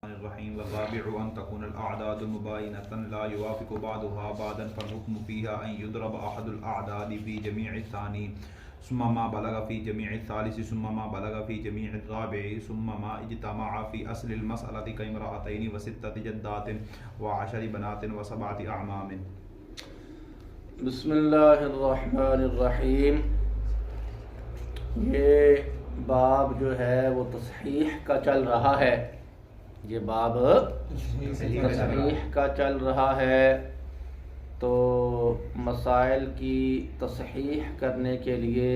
الرحیم والرابع ان تكون الاعداد مباینة لا يوافق بعضها بعضا فالحكم فيها ان يضرب احد الاعداد في جميع الثاني ثم ما بلغ في جميع الثالث ثم ما بلغ في جميع الرابع ثم ما اجتمع في اصل المسألة كامرأتين وستة جدات وعشر بنات وسبعة اعمام. بسم اللہ الرحمن الرحیم. یہ باب جو ہے وہ تصحیح کا چل رہا ہے. یہ باب تصحیح کا چل رہا ہے. تو مسائل کی تصحیح کرنے کے لیے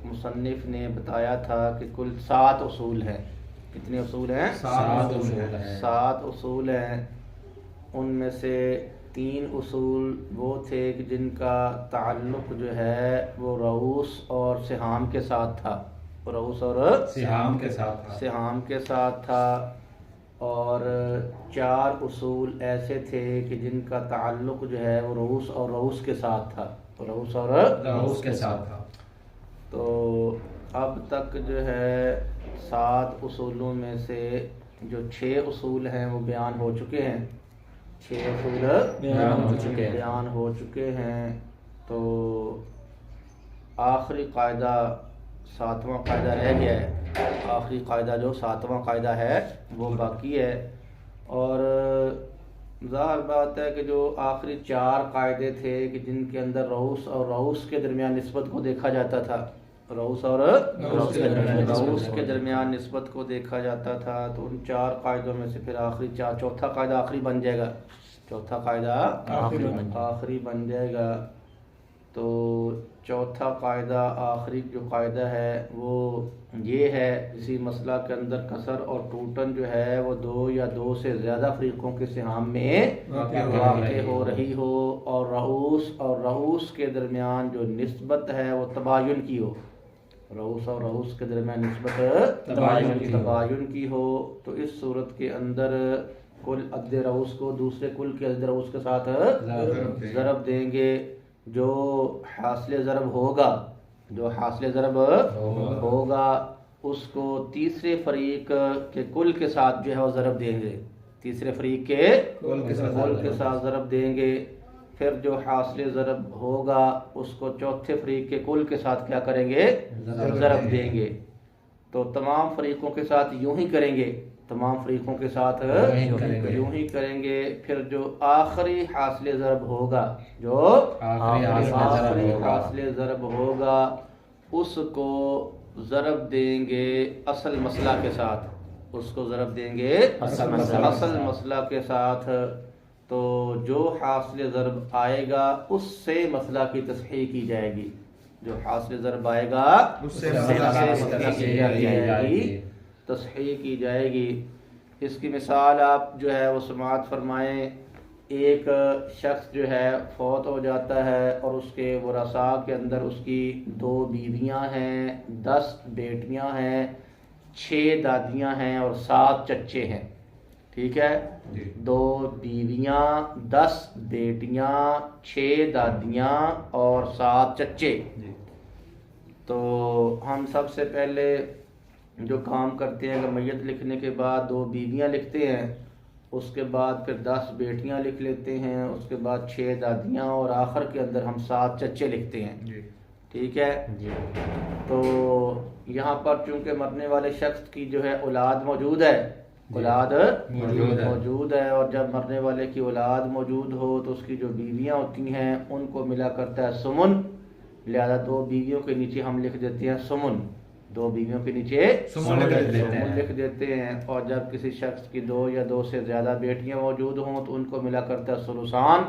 مصنف نے بتایا تھا کہ کل 7 اصول ہیں. کتنے اصول ہیں؟ 7 اصول ہیں. 7 اصول ہیں. ان میں سے 3 اصول وہ تھے کہ جن کا تعلق جو ہے وہ رؤوس اور سہام کے ساتھ تھا. رؤوس اور سہام کے ساتھ تھا. سہام کے ساتھ تھا. اور 4 اصول ایسے تھے کہ جن کا تعلق جو ہے وہ رؤوس اور رؤوس کے ساتھ تھا. رؤوس اور رؤوس کے ساتھ تھا. تو اب تک جو ہے 7 اصولوں میں سے جو 6 اصول ہیں وہ بیان ہو چکے ہیں. 6 اصول بیان ہو چکے ہیں. تو آخری قاعدہ 7واں قاعدہ رہ گیا ہے. آخری قاعدہ جو 7واں قاعدہ ہے وہ باقی ہے. اور ظاہر بات ہے کہ جو آخری 4 قاعدے تھے کہ جن کے اندر رؤوس اور رؤوس کے درمیان نسبت کو دیکھا جاتا تھا. رؤوس اور رؤوس کے درمیان نسبت کو دیکھا جاتا تھا. تو ان 4 قاعدوں میں سے پھر آخری 4 قاعدہ آخری بن جائے گا. 4 قاعدہ آخری بن جائے گا. تو 4 قاعدہ آخری جو قاعدہ ہے وہ یہ ہے: کسی مسئلہ کے اندر کسر اور ٹوٹن جو ہے وہ 2 یا 2 سے زیادہ فریقوں کے سہام میں واقع ہو رہی ہو اور رؤوس کے درمیان جو نسبت ہے وہ تباین کی ہو. رؤوس اور رؤوس کے درمیان نسبت تباین کی ہو. تو اس صورت کے اندر کل عدد رؤوس کو دوسرے کل کے عدد رؤوس کے ساتھ ضرب دیں گے. جو حاصل ضرب ہوگا اس کو تیسرے فریق کے کل کے ساتھ جو ہے وہ ضرب دیں گے. تیسرے فریق کے کل کے ساتھ ضرب دیں گے. پھر جو حاصل ضرب ہوگا اس کو چوتھے فریق کے کل کے ساتھ کیا کریں گے؟ ضرب دیں گے. تو تمام فریقوں کے ساتھ یوں ہی کریں گے. تمام فریقوں کے ساتھ یوں ہی کریں گے. پھر جو آخری حاصل ضرب ہوگا حاصل ضرب ہوگا اس کو ضرب دیں گے اصل مسئلہ کے ساتھ. اس کو ضرب دیں گے اصل مسئلہ کے ساتھ. تو جو حاصل ضرب آئے گا اس سے مسئلہ کی تصحیح کی جائے گی. جو حاصل ضرب آئے گا اس سے تصحیح کی جائے گی. اس کی مثال آپ جو ہے وہ سماعت فرمائیں. ایک شخص جو ہے فوت ہو جاتا ہے اور اس کے ورثاء کے اندر اس کی 2 بیویاں ہیں، 10 بیٹیاں ہیں، 6 دادیاں ہیں اور 7 چچے ہیں. ٹھیک ہے؟ 2 بیویاں، 10 بیٹیاں، 6 دادیاں اور 7 چچے. تو ہم سب سے پہلے جو کام کرتے ہیں کہ میت لکھنے کے بعد 2 بیویاں لکھتے ہیں، اس کے بعد پھر 10 بیٹیاں لکھ لیتے ہیں، اس کے بعد 6 دادیاں اور آخر کے اندر ہم 7 چچے لکھتے ہیں. ٹھیک ہے؟ تو یہاں پر چونکہ مرنے والے شخص کی جو ہے اولاد موجود ہے اور جب مرنے والے کی اولاد موجود ہو تو اس کی جو بیویاں ہوتی ہیں ان کو ملا کرتا ہے سمن. لہذا 2 بیویوں کے نیچے ہم لکھ دیتے ہیں سمن. 2 بیویوں کے نیچے سمن لکھ دیتے ہیں. اور جب کسی شخص کی 2 یا 2 سے زیادہ بیٹیاں موجود ہوں تو ان کو ملا کرتا ہے سلوسان.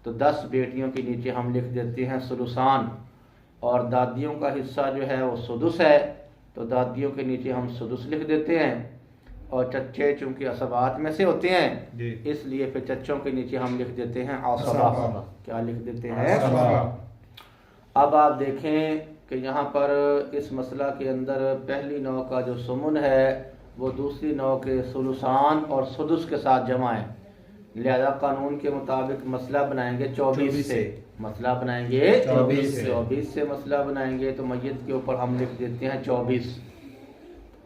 تو 10 بیٹیوں کے نیچے ہم لکھ دیتے ہیں سلوسان. اور دادیوں کا حصہ جو ہے وہ سدس ہے تو دادیوں کے نیچے ہم سدس لکھ دیتے ہیں. اور چچے چونکہ عصبات میں سے ہوتے ہیں اس لیے پھر چچوں کے نیچے ہم لکھ دیتے ہیں عصبہ. کیا لکھ دیتے ہیں؟ اب آپ دیکھیں کہ یہاں پر اس مسئلہ کے اندر پہلی نوع کا جو سمن ہے وہ دوسری نوع کے سلوسان اور سدس کے ساتھ جمع ہے. لہذا قانون کے مطابق مسئلہ بنائیں گے 24 سے. مسئلہ بنائیں گے 24 سے مسئلہ بنائیں گے. تو میت کے اوپر ہم لکھ دیتے ہیں 24.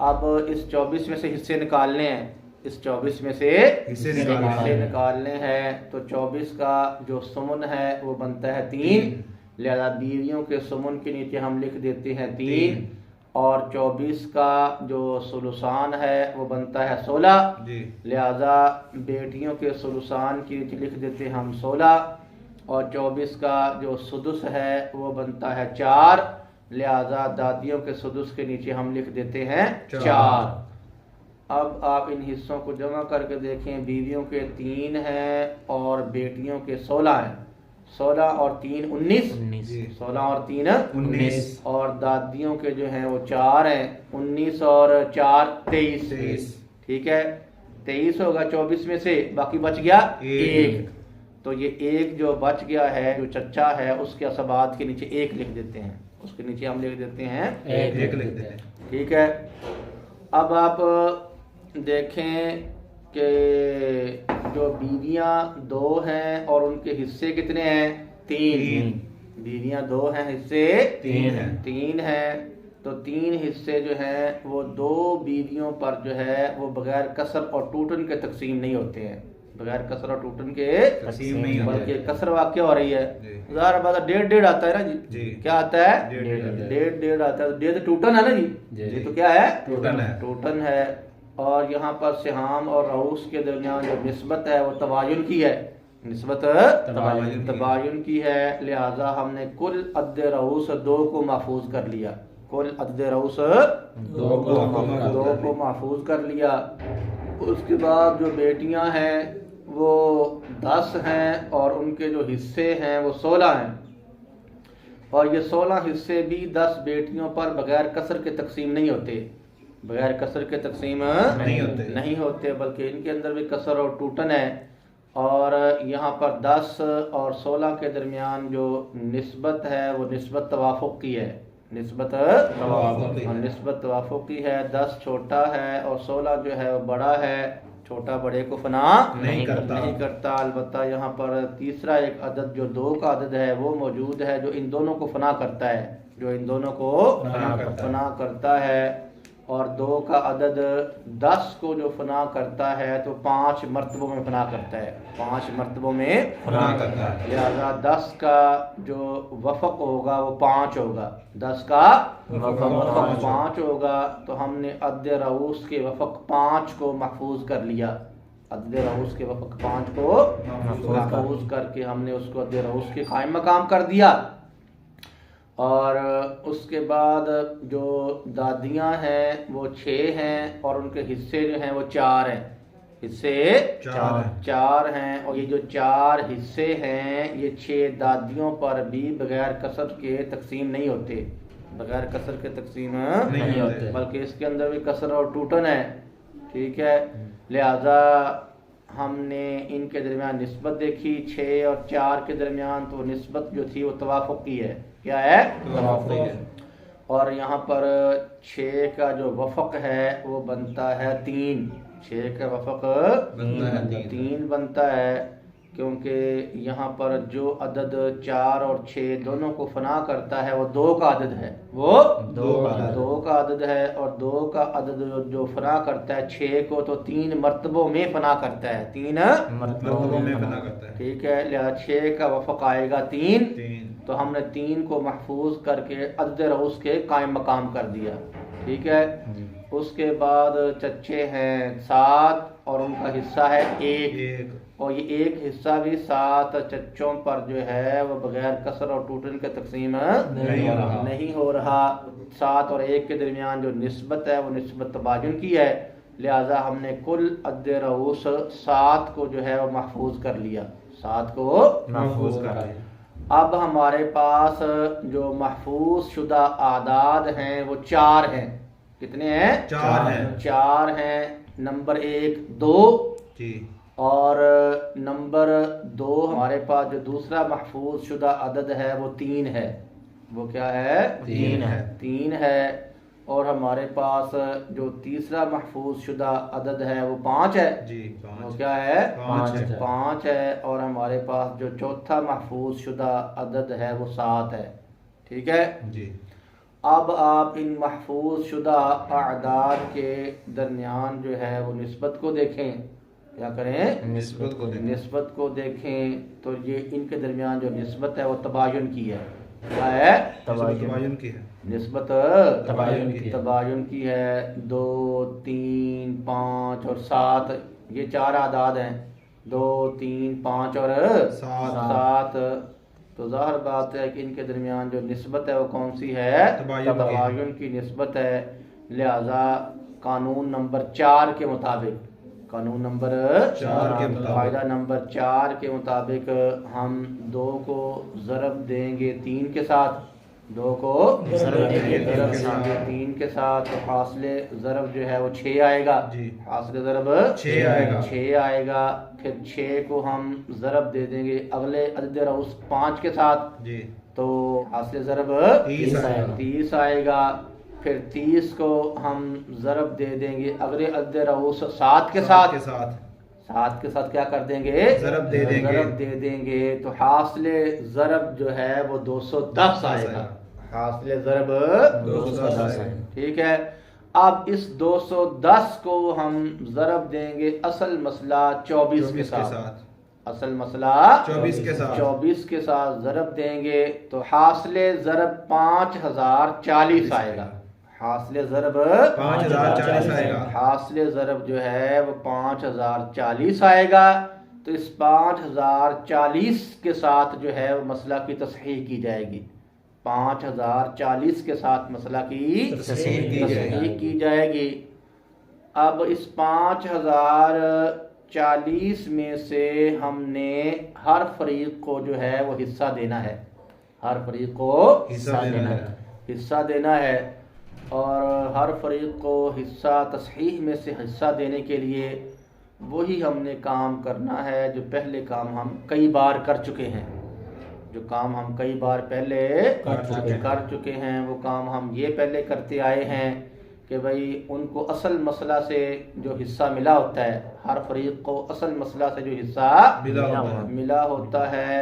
اب اس 24 میں سے حصے نکالنے ہیں اس 24 میں سے حصے نکالنے ہیں. تو 24 کا جو سمن ہے وہ بنتا ہے 3، لہذا بیویوں کے سمن کے نیچے ہم لکھ دیتے ہیں 3، اور 24 کا جو ثلثان ہے وہ بنتا ہے 16، لہذا بیٹیوں کے ثلثان کے نیچے لکھ دیتے ہیں ہم 16، اور 24 کا جو سدس ہے وہ بنتا ہے 4، لہذا دادیوں کے سدس کے نیچے ہم لکھ دیتے ہیں 4۔ اب آپ ان حصوں کو جمع کر کے دیکھیں، بیویوں کے 3 ہیں اور بیٹیوں کے 16 ہیں، 16 اور 3 19، 16 اور 3 19، اور دادیوں کے جو ہیں وہ 4 ہیں، 19 اور 4 23، ٹھیک ہے، 23 ہوگا 24 میں سے، باقی بچ گیا 1، تو یہ 1 جو بچ گیا ہے جو چچا ہے اس کے اسبات کے نیچے 1 لکھ دیتے ہیں، اس کے نیچے ہم لکھ دیتے ہیں 1 لکھ دیتے ہیں، ٹھیک ہے۔ اب آپ دیکھیں کہ جو بیویاں 2 ہیں اور ان کے حصے کتنے ہیں؟ 3، بیویاں 2 ہیں، حصے 3 ہیں، تو 3 حصے جو ہیں وہ 2 بیویوں پر جو ہے وہ بغیر کسر اور ٹوٹن کے تقسیم نہیں ہوتے ہیں، بغیر کسر اور ٹوٹن کے تقسیم نہیں ہوتے، بلکہ کسر واقع ہو رہی ہے، ظاہر بات ہے 1.5 آتا ہے نا جی، کیا آتا ہے 1.5 آتا ہے، 1.5 ٹوٹن ہے نا جی، یہ تو کیا ہے ٹوٹن ہے، اور یہاں پر سہام اور رؤوس کے درمیان جو نسبت ہے وہ تباین کی ہے، نسبت تباین کی ہے، لہذا ہم نے کل عدد رؤوس 2 کو محفوظ کر لیا، کل عدد رؤوس 2 کو محفوظ کر لیا۔ اس کے بعد جو بیٹیاں ہیں وہ 10 ہیں اور ان کے جو حصے ہیں وہ 16 ہیں، اور یہ 16 حصے بھی 10 بیٹیوں پر بغیر کسر کے تقسیم نہیں ہوتے، بغیر کسر کے تقسیم نہیں ہوتے، بلکہ ان کے اندر بھی کسر اور ٹوٹن ہے، اور یہاں پر 10 اور 16 کے درمیان جو نسبت ہے وہ نسبت توافق کی ہے، نسبت توافق کی ہے، 10 چھوٹا ہے اور 16 جو ہے وہ بڑا ہے، چھوٹا بڑے کو فنا نہیں کرتا، البتہ یہاں پر تیسرا ایک عدد جو 2 کا عدد ہے وہ موجود ہے جو ان دونوں کو فنا کرتا ہے، جو ان دونوں کو فنا کرتا ہے، اور 2 کا عدد 10 کو جو فنا کرتا ہے تو 5 مرتبوں میں فنا کرتا ہے، 5 مرتبوں میں فنا کرتا ہے، لہذا 10 کا جو وفق ہوگا وہ 5 ہوگا، 10 کا وفق 5 ہوگا، تو ہم نے عدد رؤوس کے وفق 5 کو محفوظ کر لیا، عدد رؤوس کے وفق 5 کو محفوظ کر کے ہم نے اس کو عدد رؤوس کے قائم مقام کر دیا، اور اس کے بعد جو دادیاں ہیں وہ 6 ہیں اور ان کے حصے جو ہیں وہ 4 ہیں، حصے 4 ہیں، اور یہ جو 4 حصے ہیں یہ 6 دادیوں پر بھی بغیر کسر کے تقسیم نہیں ہوتے، بغیر کسر کے تقسیم نہیں ہوتے، بلکہ اس کے اندر بھی کسر اور ٹوٹن ہے، ٹھیک ہے، لہذا ہم نے ان کے درمیان نسبت دیکھی 6 اور 4 کے درمیان، تو نسبت جو تھی وہ توافق کی ہے، کیا ہے توافق ہے، اور یہاں پر 6 کا جو وفق ہے وہ بنتا ہے 3، 6 کا وفق 3 بنتا ہے، کیونکہ یہاں پر جو عدد 4 اور 6 دونوں کو فنا کرتا ہے وہ 2 کا عدد ہے، وہ 2 کا عدد ہے، اور 2 کا عدد جو فنا کرتا ہے 6 کو تو 3 مرتبوں میں فنا کرتا ہے، 3 مرتبوں میں فنا کرتا ہے، ٹھیک ہے، لہذا 6 کا وفق آئے گا 3، تو ہم نے 3 کو محفوظ کر کے عدد رؤوس کے قائم مقام کر دیا، ٹھیک ہے۔ اس کے بعد چچے ہیں 7 اور ان کا حصہ ہے 1، اور یہ 1 حصہ بھی 7 چچوں پر جو ہے وہ بغیر کسر اور ٹوٹن کے تقسیم نہیں ہو رہا، 7 اور 1 کے درمیان جو نسبت ہے وہ نسبت تباین کی ہے، لہذا ہم نے کل عدد رؤوس 7 کو جو ہے وہ محفوظ کر لیا، 7 کو محفوظ کر لیا۔ اب ہمارے پاس جو محفوظ شدہ اعداد ہیں وہ 4 ہیں، کتنے ہیں؟ 4 ہیں، نمبر 1 2 اور نمبر 2 ہمارے پاس جو دوسرا محفوظ شدہ عدد ہے وہ 3 ہے، وہ کیا ہے؟ 3 ہے، اور ہمارے پاس جو تیسرا محفوظ شدہ عدد ہے وہ 5 ہے، وہ کیا ہے؟ 5 ہے، اور ہمارے پاس جو چوتھا محفوظ شدہ عدد ہے وہ 7 ہے، ٹھیک ہے جی۔ اب آپ ان محفوظ شدہ اعداد کے درمیان جو ہے وہ نسبت کو دیکھیں. کیا کریں؟ نسبت کو دیکھیں. نسبت کو دیکھیں تو یہ ان کے درمیان جو نسبت ہے وہ تباین کی ہے. کیا ہے؟ تباین کی ہے. نسبت تباین کی ہے. 2 3 5 اور 7 یہ 4 اعداد ہیں. 2 3 5 اور 7. تو ظاہر بات ہے کہ ان کے درمیان جو نسبت ہے وہ کون سی ہے؟ تباین کی نسبت ہے. لہذا قانون نمبر 4 کے مطابق قاعدہ نمبر 4 کے مطابق ہم 2 کو ضرب دیں گے 3 کے ساتھ. 2 کو ضرب دیں گے 3 کے ساتھ تو حاصل ضرب جو ہے وہ 6 آئے گا. حاصل ضرب 6 آئے گا. پھر 6 کو ہم ضرب دے دیں گے اگلے عدد رؤس 5 کے ساتھ تو حاصل ضرب 30 آئے گا. پھر 30 کو ہم ضرب دے دیں گے اگلے عدد رؤس 7 کے ساتھ. 7 کے ساتھ کیا کر دیں گے؟ ضرب دے دیں گے تو حاصل ضرب جو ہے وہ 210 آئے گا. حاصل ضرب 210. ٹھیک ہے. اب اس 210 کو ہم ضرب دیں گے اصل مسئلہ 24 کے ساتھ. اصل مسئلہ 24 کے ساتھ ضرب دیں گے تو حاصل ضرب 5040 آئے گا. حاصل ضرب 5040 آئے گا. حاصل ضرب جو ہے وہ 5040 آئے گا. تو اس 5040 کے ساتھ جو ہے وہ مسئلہ کی تصحیح کی جائے گی. 5040 کے ساتھ مسئلہ کی تصحیح کی جائے گی. اب اس 5040 میں سے ہم نے ہر فریق کو جو ہے وہ حصہ دینا ہے. ہر فریق کو حصہ دینا ہے. اور ہر فریق کو حصہ تصحیح میں سے حصہ دینے کے لیے وہی ہم نے کام کرنا ہے جو پہلے کام ہم کئی بار کر چکے ہیں. جو کام ہم کئی بار پہلے کر چکے ہیں وہ کام ہم یہ پہلے کرتے آئے ہیں کہ بھئی ان کو اصل مسئلہ سے جو حصہ ملا ہوتا ہے, ہر فریق کو اصل مسئلہ سے جو حصہ ملا ہوتا ہے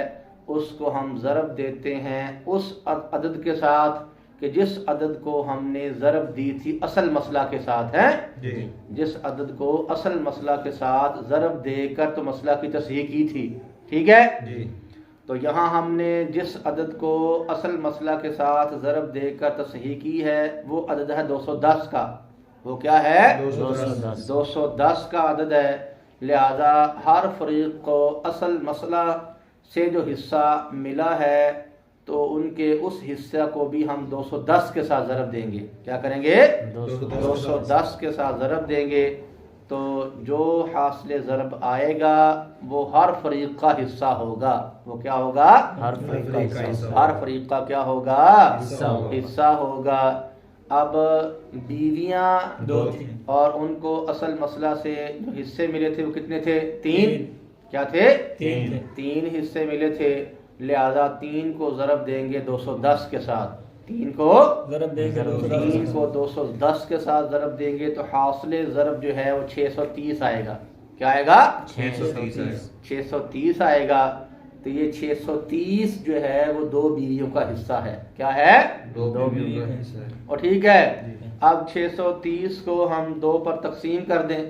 اس کو ہم ضرب دیتے ہیں اس عدد کے ساتھ کہ جس عدد کو ہم نے ضرب دی تھی اصل مسئلہ کے ساتھ ہے. جس عدد کو اصل مسئلہ کے ساتھ ضرب دے کر تو مسئلہ کی تصحیح کی تھی. ٹھیک ہے. تو یہاں ہم نے جس عدد کو اصل مسئلہ کے ساتھ ضرب دے کر تصحیح کی ہے وہ عدد ہے 210 کا. وہ کیا ہے؟ 210 کا عدد ہے. لہذا ہر فریق کو اصل مسئلہ سے جو حصہ ملا ہے تو ان کے اس حصہ کو بھی ہم 210 کے ساتھ ضرب دیں گے. کیا کریں گے؟ 210 کے ساتھ ضرب دیں گے. تو جو حاصل ضرب آئے گا وہ ہر فریق کا حصہ ہوگا. وہ کیا ہوگا؟ ہر فریق کا کیا ہوگا؟ حصہ ہوگا. اب بیویاں 2 اور ان کو اصل مسئلہ سے جو حصے ملے تھے وہ کتنے تھے؟ 3. کیا تھے؟ 3 حصے ملے تھے. لہذا 3 کو ضرب دیں گے 210 کے ساتھ. 3 کو ضرب دیں گے 210 کے ساتھ ضرب دیں گے تو حاصل ضرب جو ہے وہ 630 آئے گا. کیا آئے گا؟ 630 آئے گا. تو یہ 630 جو ہے وہ 2 بیویوں کا حصہ ہے. کیا ہے؟ 2 بیویوں کا حصہ ہے. اور ٹھیک ہے. اب 630 کو ہم 2 پر تقسیم کر دیں.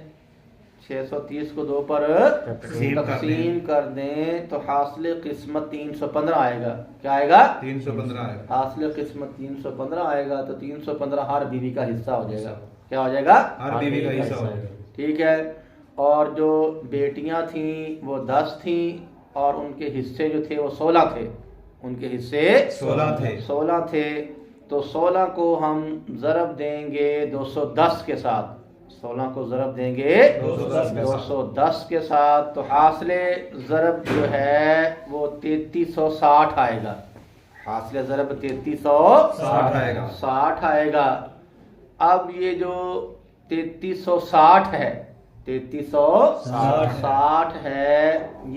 630 کو 2 پر تقسیم کر دیں تو حاصل قسمت 315 آئے گا. کیا آئے گا؟ 315 آئے گا. حاصل قسمت 315 آئے گا. تو 315 ہر بیوی کا حصہ ہو جائے گا. کیا ہو جائے گا؟ ہر بیوی کا حصہ ہو جائے گا. ٹھیک ہے. اور جو بیٹیاں تھیں وہ 10 تھیں اور ان کے حصے جو تھے وہ 16 تھے. ان کے حصے 16 تھے. تو 16 کو ہم ضرب دیں گے 210 کے ساتھ. 16 کو ضرب دیں گے 210 کے ساتھ تو حاصل ضرب جو ہے وہ 3360 آئے گا. حاصل ضرب 3360 آئے گا. اب یہ جو 3360 ہے 3360 ہے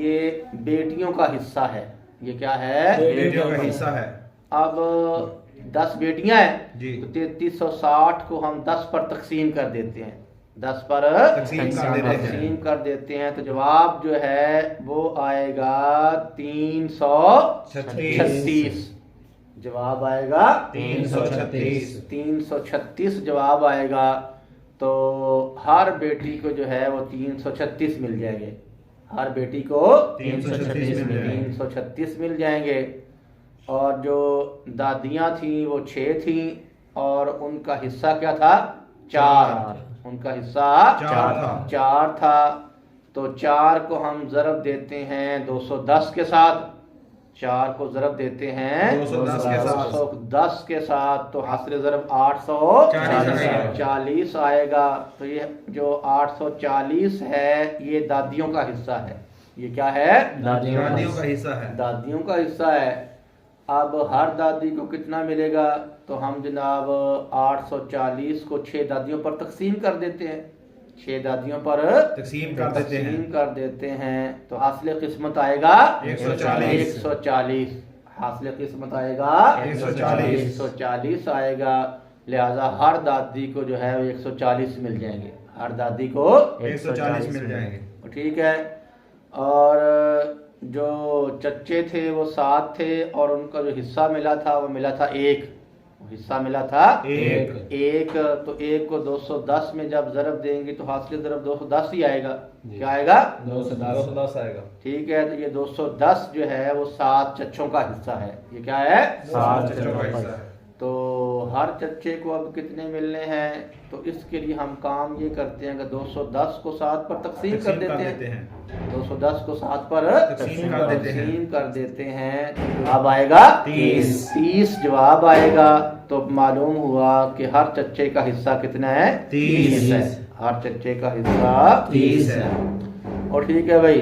یہ بیٹیوں کا حصہ ہے. یہ کیا ہے؟ بیٹیوں کا حصہ ہے. اب 10 بیٹیاں ہیں تو 3360 کو ہم 10 پر تقسیم کر دیتے ہیں. 10 پر تقسیم کر دیتے ہیں تو جواب جو ہے وہ آئے گا 336. جواب آئے گا 336 336 جواب آئے گا. تو ہر بیٹی کو جو ہے وہ 336 مل جائیں گے. ہر بیٹی کو 336 مل جائیں گے. اور جو دادیاں تھیں وہ 6 تھیں اور ان کا حصہ کیا تھا؟ 4. ان کا حصہ 4 تھا. تو 4 کو ہم ضرب دیتے ہیں 210 کے ساتھ. 4 کو ضرب دیتے ہیں 210 کے ساتھ. تو حاصل ضرب 840 آئے گا. تو یہ جو 840 ہے یہ دادیوں کا حصہ ہے. یہ کیا ہے؟ دادیوں کا حصہ ہے. دادیوں کا حصہ ہے. اب ہر دادی کو کتنا ملے گا؟ تو ہم جناب 840 کو 6 دادیوں پر تقسیم کر دیتے ہیں. 6 دادیوں پر تقسیم کر دیتے ہیں. تو حاصل قسمت آئے گا 140. حاصل قسمت آئے گا 140 آئے گا. لہذا ہر دادی کو جو ہے 140 مل جائیں گے. ہر دادی کو 140 مل جائیں گے. ٹھیک ہے. اور جو چچے تھے وہ 7 تھے اور ان کا جو حصہ ملا تھا وہ ملا تھا 1. حصہ ملا تھا 1. تو 1 کو 210 میں جب ضرب دیں گے تو حاصل ضرب 210 ہی آئے گا. کیا آئے گا؟ 210 آئے گا. ٹھیک ہے. تو یہ 210 جو ہے وہ 7 چچوں کا حصہ ہے. یہ کیا ہے؟ 7 چچوں کا حصہ ہے. تو ہر چچے کو اب کتنے ملنے ہیں؟ تو اس کے لیے ہم کام یہ کرتے ہیں کہ 210 کو 7 پر تقسیم کر دیتے ہیں. 210 کو 7 پر تقسیم کر دیتے ہیں. جواب آئے گا 30 جواب آئے گا. تو معلوم ہوا کہ ہر چچے کا حصہ کتنا ہے؟ 30 ہے. ہر چچے کا حصہ 30 ہے. اور ٹھیک ہے بھائی.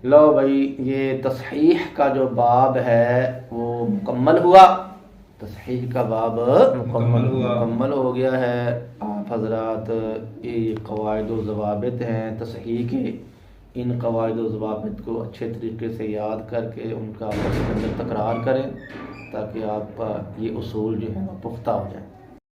لو بھائی یہ تصحیح کا جو باب ہے وہ مکمل ہوا. تصحیح کا باب مکمل ہو گیا ہے. آپ حضرات یہ قواعد و ضوابط ہیں تصحیح کے. ان قواعد و ضوابط کو اچھے طریقے سے یاد کر کے ان کا اپنے اندر تکرار کریں تاکہ آپ کا یہ اصول جو ہے پختہ ہو جائیں.